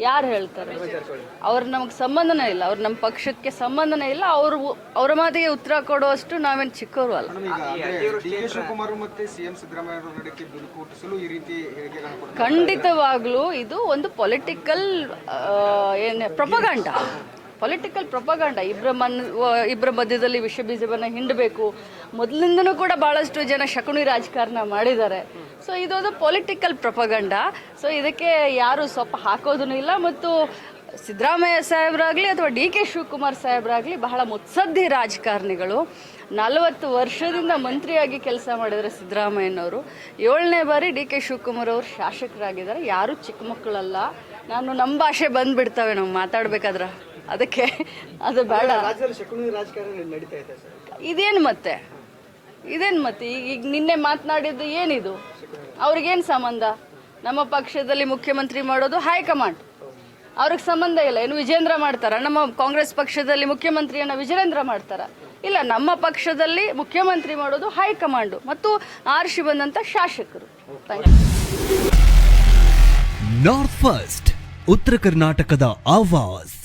ಯಾರು ಹೇಳ್ತಾರೆ? ಅವ್ರು ನಮಗೆ ಸಂಬಂಧನೇ ಇಲ್ಲ, ಅವ್ರು ನಮ್ಮ ಪಕ್ಷಕ್ಕೆ ಸಂಬಂಧನೇ ಇಲ್ಲ. ಅವ್ರ ಮಾತಿಗೆ ಉತ್ತರ ಕೊಡುವಷ್ಟು ನಾವೇನು ಚಿಕ್ಕವರು ಅಲ್ಲ. ಖಂಡಿತವಾಗ್ಲೂ ಇದು ಒಂದು ಪೊಲಿಟಿಕಲ್ ಪ್ರೊಪಗಾಂಡ. ಇಬ್ಬರ ಮಧ್ಯದಲ್ಲಿ ವಿಷ ಬೀಜವನ್ನು ಹಿಂಡಬೇಕು. ಮೊದಲಿಂದನೂ ಕೂಡ ಭಾಳಷ್ಟು ಜನ ಶಕುನಿ ರಾಜಕಾರಣ ಮಾಡಿದ್ದಾರೆ. ಸೊ ಇದೊಂದು ಪೊಲಿಟಿಕಲ್ ಪ್ರೊಪಗಾಂಡ. ಸೊ ಇದಕ್ಕೆ ಯಾರು ಸ್ವಲ್ಪ ಹಾಕೋದೂ ಇಲ್ಲ. ಮತ್ತು ಸಿದ್ದರಾಮಯ್ಯ ಸಾಹೇಬರಾಗಲಿ ಅಥವಾ DK ಶಿವಕುಮಾರ್ ಸಾಹೇಬರಾಗಲಿ ಬಹಳ ಮುತ್ಸದ್ದಿ ರಾಜಕಾರಣಿಗಳು. 40 ವರ್ಷದಿಂದ ಮಂತ್ರಿಯಾಗಿ ಕೆಲಸ ಮಾಡಿದರೆ ಸಿದ್ದರಾಮಯ್ಯನವರು. 7ನೇ ಬಾರಿ DK ಶಿವಕುಮಾರ್ ಅವರು ಶಾಸಕರಾಗಿದ್ದಾರೆ. ಯಾರೂ ಚಿಕ್ಕ ಮಕ್ಕಳಲ್ಲ. ನಮ್ಮ ಭಾಷೆ ಬಂದುಬಿಡ್ತವೆ ನಾವು ಮಾತಾಡಬೇಕಾದ್ರೆ, ಅದಕ್ಕೆ ಅದು ಬೇಡ. ಇದೇನು ಮತ್ತೆ ಈಗ ನಿನ್ನೆ ಮಾತನಾಡಿದ್ದು ಏನಿದು? ಅವ್ರಿಗೇನು ಸಂಬಂಧ? ನಮ್ಮ ಪಕ್ಷದಲ್ಲಿ ಮುಖ್ಯಮಂತ್ರಿ ಮಾಡೋದು ಹೈಕಮಾಂಡ್, ಅವ್ರಿಗೆ ಸಂಬಂಧ ಇಲ್ಲ. ಏನು ವಿಜೇಂದ್ರ ಮಾಡ್ತಾರ? ನಮ್ಮ ಕಾಂಗ್ರೆಸ್ ಪಕ್ಷದಲ್ಲಿ ಮುಖ್ಯಮಂತ್ರಿಯನ್ನು ವಿಜೇಂದ್ರ ಮಾಡ್ತಾರ? ಇಲ್ಲ, ನಮ್ಮ ಪಕ್ಷದಲ್ಲಿ ಮುಖ್ಯಮಂತ್ರಿ ಮಾಡೋದು ಹೈಕಮಾಂಡು ಮತ್ತು ಆರಿಸಿ ಬಂದಂಥ ಶಾಸಕರು. ನಾರ್ತ್ ಫಸ್ಟ್ ಉತ್ತರ ಕರ್ನಾಟಕದ ಆವಾಜ್.